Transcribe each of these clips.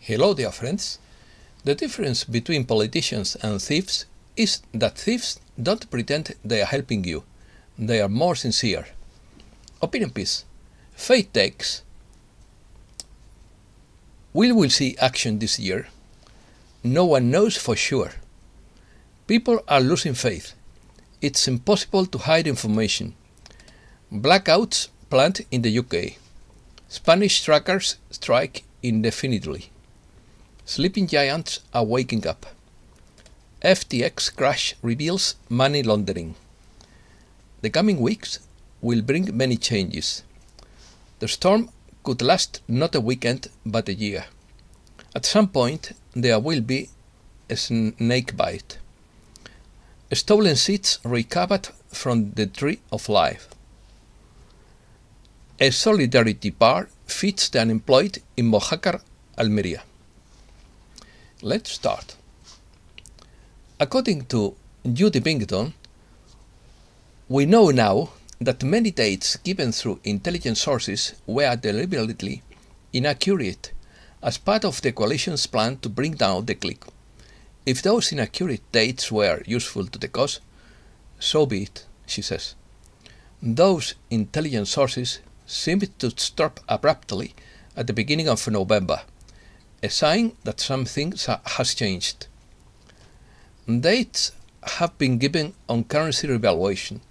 Hello, dear friends. The difference between politicians and thieves is that thieves don't pretend they are helping you. They are more sincere. Opinion piece. Faith takes. We will see action this year. No one knows for sure. People are losing faith. It's impossible to hide information. Blackouts planned in the UK. Spanish truckers strike indefinitely. Sleeping giants are waking up. FTX crash reveals money laundering. The coming weeks will bring many changes. The storm could last not a weekend but a year. At some point there will be a snakebite. Stolen seeds recovered from the tree of life. A solidarity bar feeds the unemployed in Mojacar, Almeria. Let's start. According to Judy Bington, we know now that many dates given through intelligence sources were deliberately inaccurate as part of the coalition's plan to bring down the click. If those inaccurate dates were useful to the cause, so be it, she says. Those intelligence sources seemed to stop abruptly at the beginning of November, a sign that something has changed. Dates have been given on currency revaluation,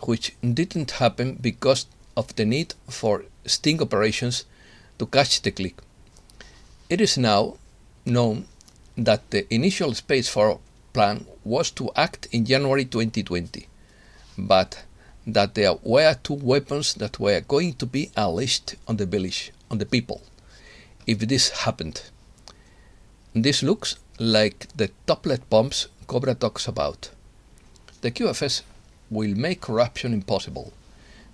which didn't happen because of the need for sting operations to catch the click. It is now known that the initial Space Force plan was to act in January 2020, but that there were two weapons that were going to be unleashed on the village, on the people, if this happened. This looks like the toplet bombs Cobra talks about. The QFS will make corruption impossible.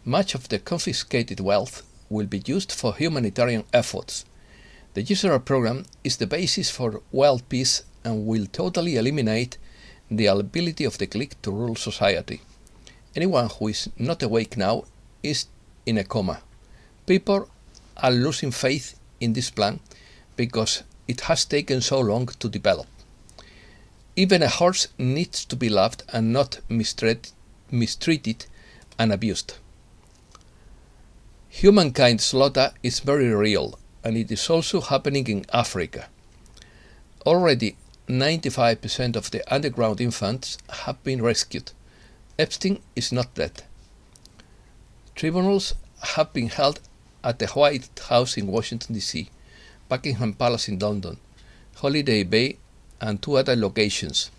Much of the confiscated wealth will be used for humanitarian efforts. The usury program is the basis for world peace and will totally eliminate the ability of the clique to rule society. Anyone who is not awake now is in a coma. People are losing faith in this plan because it has taken so long to develop. Even a horse needs to be loved and not mistreated and abused. Humankind slaughter is very real, and it is also happening in Africa. Already 95% of the underground infants have been rescued. Epstein is not dead. Tribunals have been held at the White House in Washington, D.C., Buckingham Palace in London, Holiday Bay, and two other locations.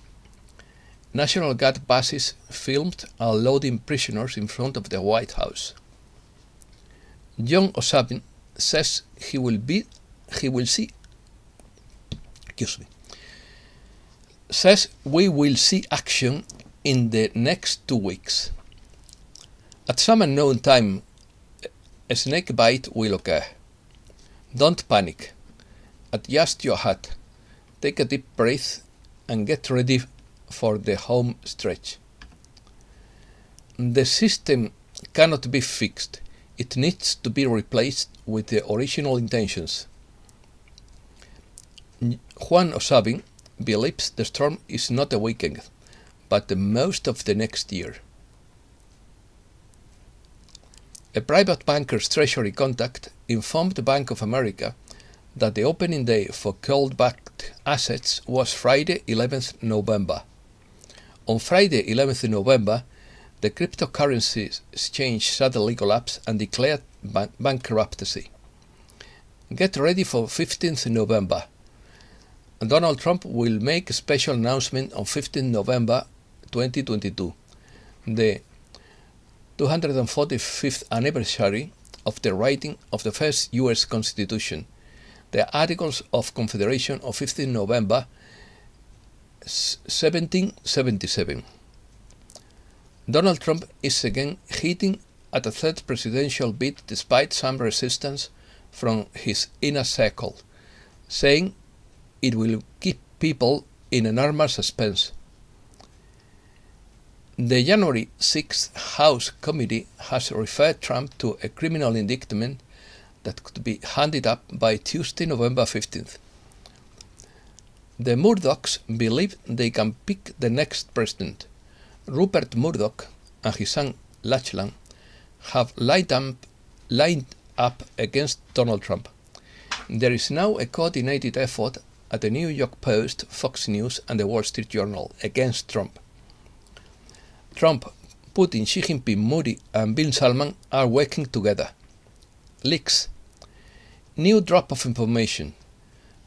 National Guard buses filmed unloading prisoners in front of the White House. John Ossoffin says we will see action in the next 2 weeks. At some unknown time, a snake bite will occur. Don't panic. Adjust your hat, take a deep breath, and get ready for the home stretch. The system cannot be fixed. It needs to be replaced with the original intentions. Juan Ossoffin believes the storm is not a weekend, but the most of the next year. A private banker's treasury contact informed the Bank of America that the opening day for cold-backed assets was Friday 11th November. On Friday 11th November, the cryptocurrency exchange suddenly collapsed and declared bankruptcy. Get ready for 15th November. Donald Trump will make a special announcement on 15 November 2022, the 245th anniversary of the writing of the first U.S. Constitution, the Articles of Confederation of 15 November 1777. Donald Trump is again hitting at a third presidential bid despite some resistance from his inner circle, saying it will keep people in enormous suspense. The January 6th House Committee has referred Trump to a criminal indictment that could be handed up by Tuesday, November 15th. The Murdochs believe they can pick the next president. Rupert Murdoch and his son Lachlan have lined up against Donald Trump. There is now a coordinated effort at the New York Post, Fox News and the Wall Street Journal against Trump. Trump, Putin, Xi Jinping, Modi and Bin Salman are working together. Leaks. New drop of information.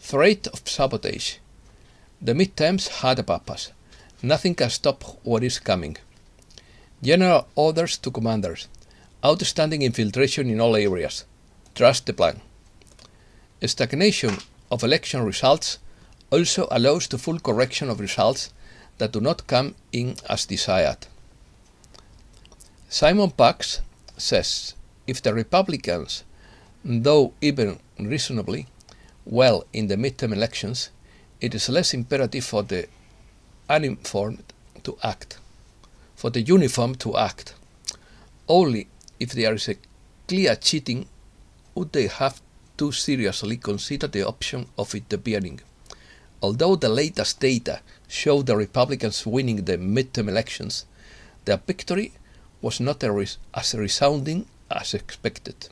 Threat of sabotage. The midterms had a purpose. Nothing can stop what is coming. General orders to commanders. Outstanding infiltration in all areas. Trust the plan. Stagnation of election results also allows the full correction of results that do not come in as desired. Simon Parkes says if the Republicans, though even reasonably well in the midterm elections, it is less imperative for the uniformed to act. Only if there is a clear cheating would they have to seriously consider the option of intervening. Although the latest data showed the Republicans winning the midterm elections, their victory was not as resounding as expected.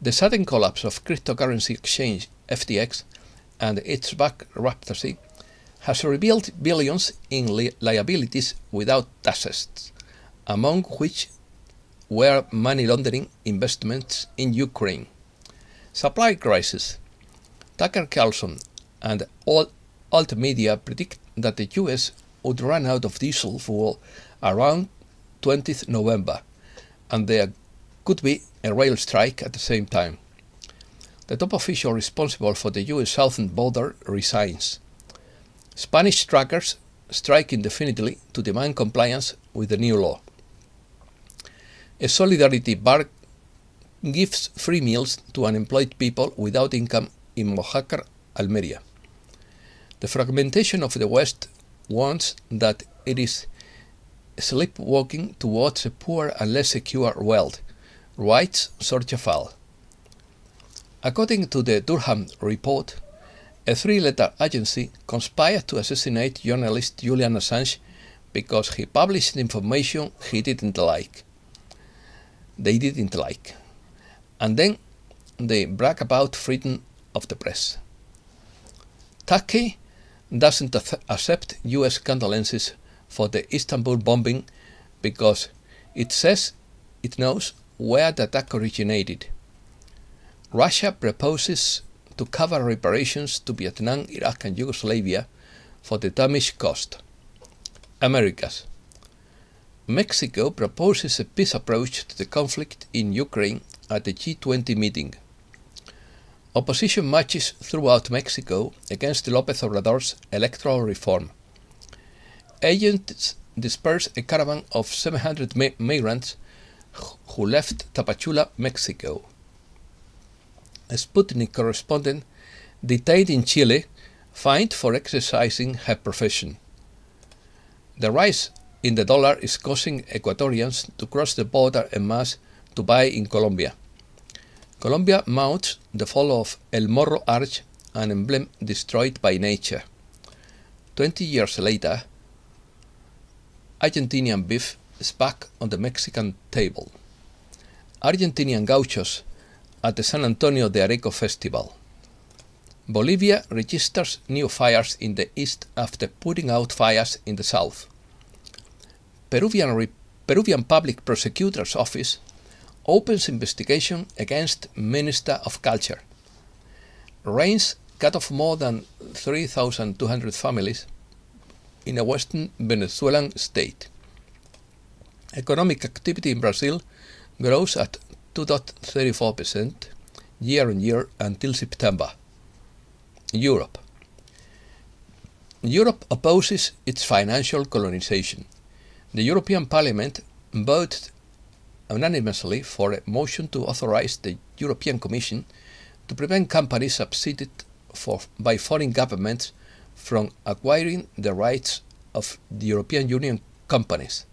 The sudden collapse of cryptocurrency exchange FTX and its bankruptcy has revealed billions in liabilities without assets, among which were money laundering investments in Ukraine. Supply crisis. Tucker Carlson and alt media predict that the US would run out of diesel fuel around 20th November, and there could be a rail strike at the same time. The top official responsible for the US southern border resigns. Spanish truckers strike indefinitely to demand compliance with the new law. A solidarity bar gives free meals to unemployed people without income in Mojacar, Almeria. The fragmentation of the West warns that it is sleepwalking towards a poor and less secure world, writes Sorchafal. According to the Durham report, a three-letter agency conspired to assassinate journalist Julian Assange because he published information they didn't like. And then they brag about freedom of the press. Turkey doesn't accept US condolences for the Istanbul bombing because it says it knows where the attack originated. Russia proposes to cover reparations to Vietnam, Iraq and Yugoslavia for the damage caused. Americas. Mexico proposes a peace approach to the conflict in Ukraine at the G20 meeting. Opposition marches throughout Mexico against López Obrador's electoral reform. Agents disperse a caravan of 700 migrants who left Tapachula, Mexico. A Sputnik correspondent detained in Chile fined for exercising her profession. The rise in the dollar is causing Ecuadorians to cross the border en masse to buy in Colombia. Colombia mounts the fall of El Morro Arch, an emblem destroyed by nature. 20 years later, Argentinian beef is back on the Mexican table. Argentinian gauchos at the San Antonio de Areco festival. Bolivia registers new fires in the east after putting out fires in the south. Peruvian Public Prosecutor's Office opens investigation against Minister of Culture. Rains cut off more than 3,200 families in a western Venezuelan state. Economic activity in Brazil grows at 2.34% year-on-year until September. Europe opposes its financial colonization. The European Parliament voted unanimously for a motion to authorize the European Commission to prevent companies subsidized by foreign governments from acquiring the rights of the European Union companies.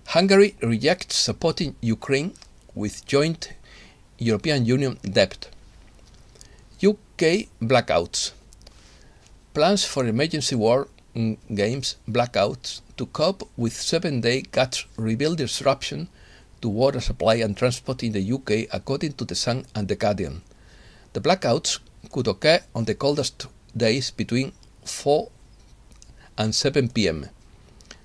Hungary rejects supporting Ukraine with joint European Union debt. UK blackouts. plans for emergency war games, Blackouts, to cope with 7-day cuts reveal disruption to water supply and transport in the UK, according to The Sun and The Guardian. The blackouts could occur on the coldest days between 4 and 7 p.m.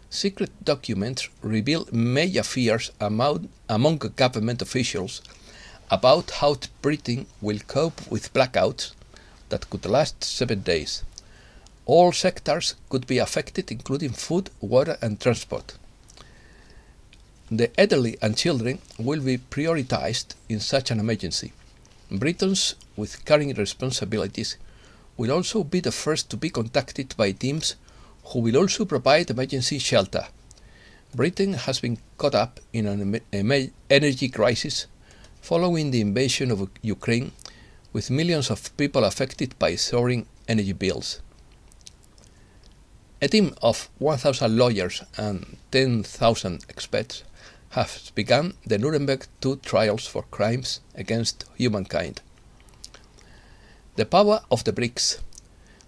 Secret documents reveal major fears among government officials about how Britain will cope with blackouts that could last 7 days. All sectors could be affected, including food, water and transport. The elderly and children will be prioritized in such an emergency. Britons with caring responsibilities will also be the first to be contacted by teams who will also provide emergency shelter. Britain has been caught up in an energy crisis following the invasion of Ukraine, with millions of people affected by soaring energy bills. A team of 1,000 lawyers and 10,000 experts has begun the Nuremberg II trials for crimes against humankind. The power of the BRICS.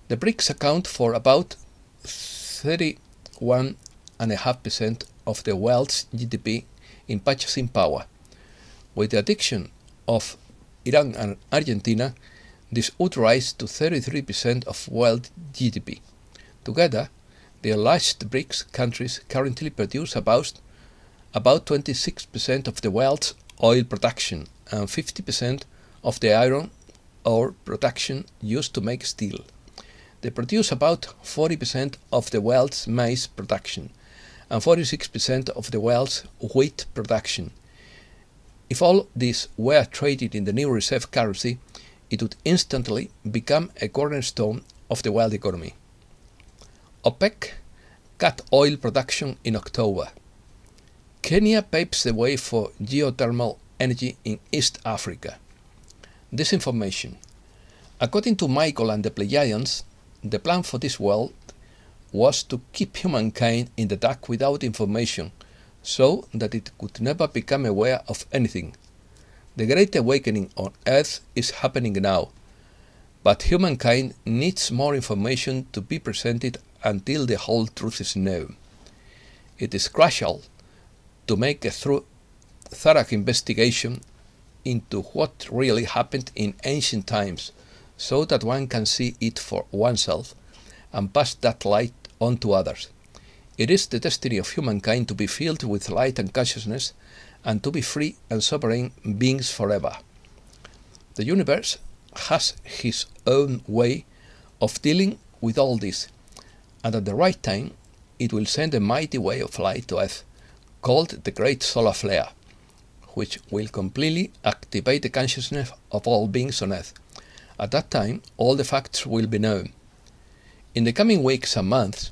The BRICS account for about 31.5% of the world's GDP in purchasing power. With the addition of Iran and Argentina, this would rise to 33% of world GDP. Together, the enlarged BRICS countries currently produce about 26% of the world's oil production and 50% of the iron ore production used to make steel. They produce about 40% of the world's maize production and 46% of the world's wheat production. If all this were traded in the new reserve currency, it would instantly become a cornerstone of the world economy. OPEC cut oil production in October. Kenya paves the way for geothermal energy in East Africa. Disinformation. According to Michael and the Pleiadians, the plan for this world was to keep humankind in the dark without information, so that it could never become aware of anything. The Great Awakening on Earth is happening now, but humankind needs more information to be presented until the whole truth is known. It is crucial to make a thorough investigation into what really happened in ancient times, so that one can see it for oneself and pass that light on to others. It is the destiny of humankind to be filled with light and consciousness, and to be free and sovereign beings forever. The universe has his own way of dealing with all this, and at the right time it will send a mighty wave of light to Earth, called the Great Solar Flare, which will completely activate the consciousness of all beings on Earth. At that time, all the facts will be known. In the coming weeks and months,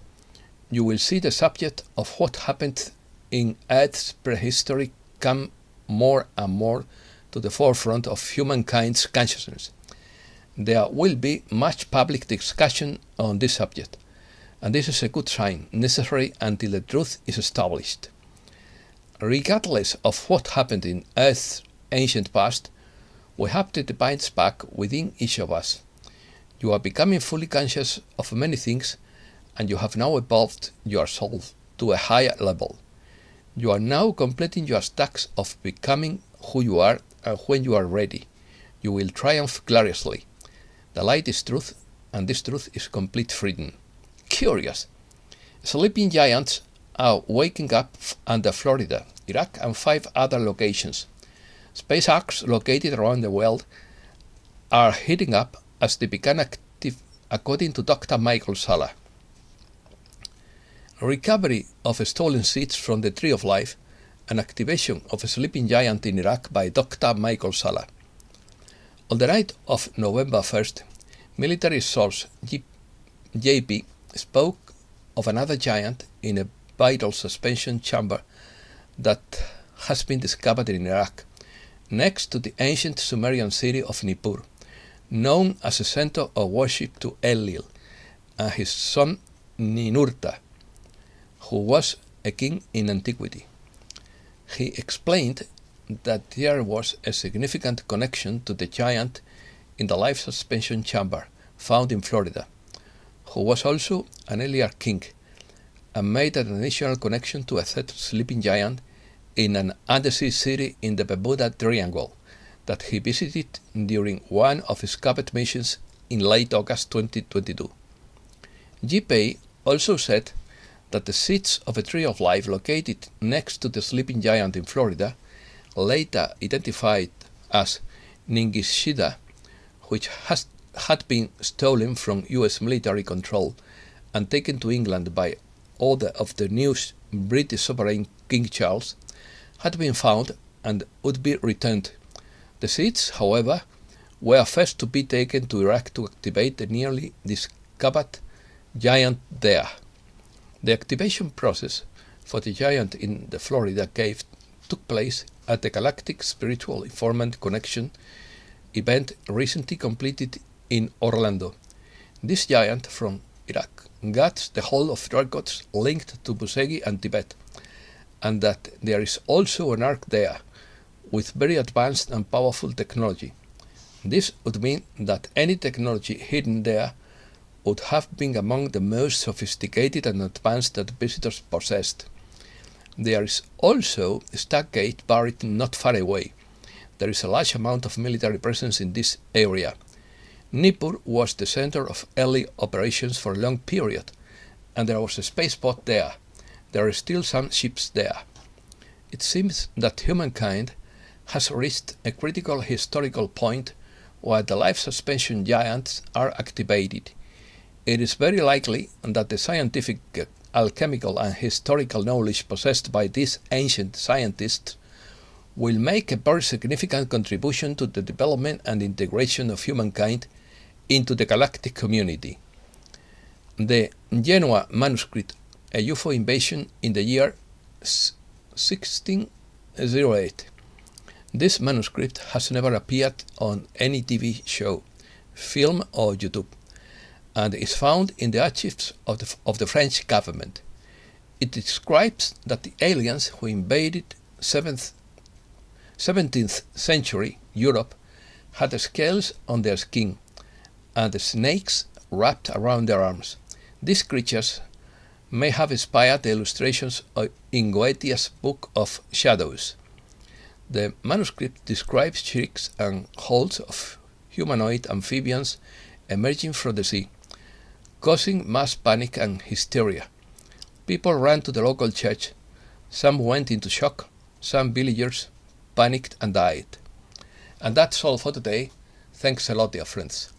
you will see the subject of what happened in Earth's prehistory come more and more to the forefront of humankind's consciousness. There will be much public discussion on this subject, and this is a good sign, necessary until the truth is established. Regardless of what happened in Earth's ancient past, we have the divine spark within each of us. You are becoming fully conscious of many things, and you have now evolved your soul to a higher level. You are now completing your tasks of becoming who you are, and when you are ready, you will triumph gloriously. The light is truth, and this truth is complete freedom. Curious! Sleeping giants are waking up under Florida, Iraq and 5 other locations. Space arcs located around the world are heating up as they become active, according to Dr. Michael Salla. Recovery of stolen seeds from the Tree of Life and activation of a sleeping giant in Iraq by Dr. Michael Salla. On the night of November 1st, military source JP spoke of another giant in a vital suspension chamber that has been discovered in Iraq, next to the ancient Sumerian city of Nippur, known as a center of worship to Enlil and his son Ninurta, who was a king in antiquity. He explained that there was a significant connection to the giant in the life suspension chamber found in Florida, who was also an earlier king, and made an additional connection to a third sleeping giant in an undersea city in the Bermuda Triangle that he visited during one of his cabinet missions in late August 2022. GPay also said that the seeds of a tree of life located next to the sleeping giant in Florida, later identified as Ningishida, which had been stolen from US military control and taken to England by order of the new British sovereign King Charles, had been found and would be returned. The seeds, however, were first to be taken to Iraq to activate the nearly discovered giant there. The activation process for the giant in the Florida cave took place at the Galactic Spiritual Informant Connection event recently completed in Orlando. This giant from Iraq guards the whole of records linked to Busegi and Tibet, and that there is also an ark there with very advanced and powerful technology. This would mean that any technology hidden there would have been among the most sophisticated and advanced that visitors possessed. There is also a Stargate buried not far away. There is a large amount of military presence in this area. Nippur was the center of early operations for a long period, and there was a spaceport there. There are still some ships there. It seems that humankind has reached a critical historical point where the life suspension giants are activated. It is very likely that the scientific, alchemical and historical knowledge possessed by these ancient scientists will make a very significant contribution to the development and integration of humankind into the galactic community. The Genoa manuscript, A UFO Invasion in the year 1608. This manuscript has never appeared on any TV show, film or YouTube, and is found in the archives of the French government. It describes that the aliens who invaded 17th century Europe had scales on their skin and snakes wrapped around their arms. These creatures may have inspired the illustrations in Goethe's Book of Shadows. The manuscript describes shrieks and howls of humanoid amphibians emerging from the sea, causing mass panic and hysteria. People ran to the local church. Some went into shock. Some villagers panicked and died. And that's all for today. Thanks a lot, dear friends.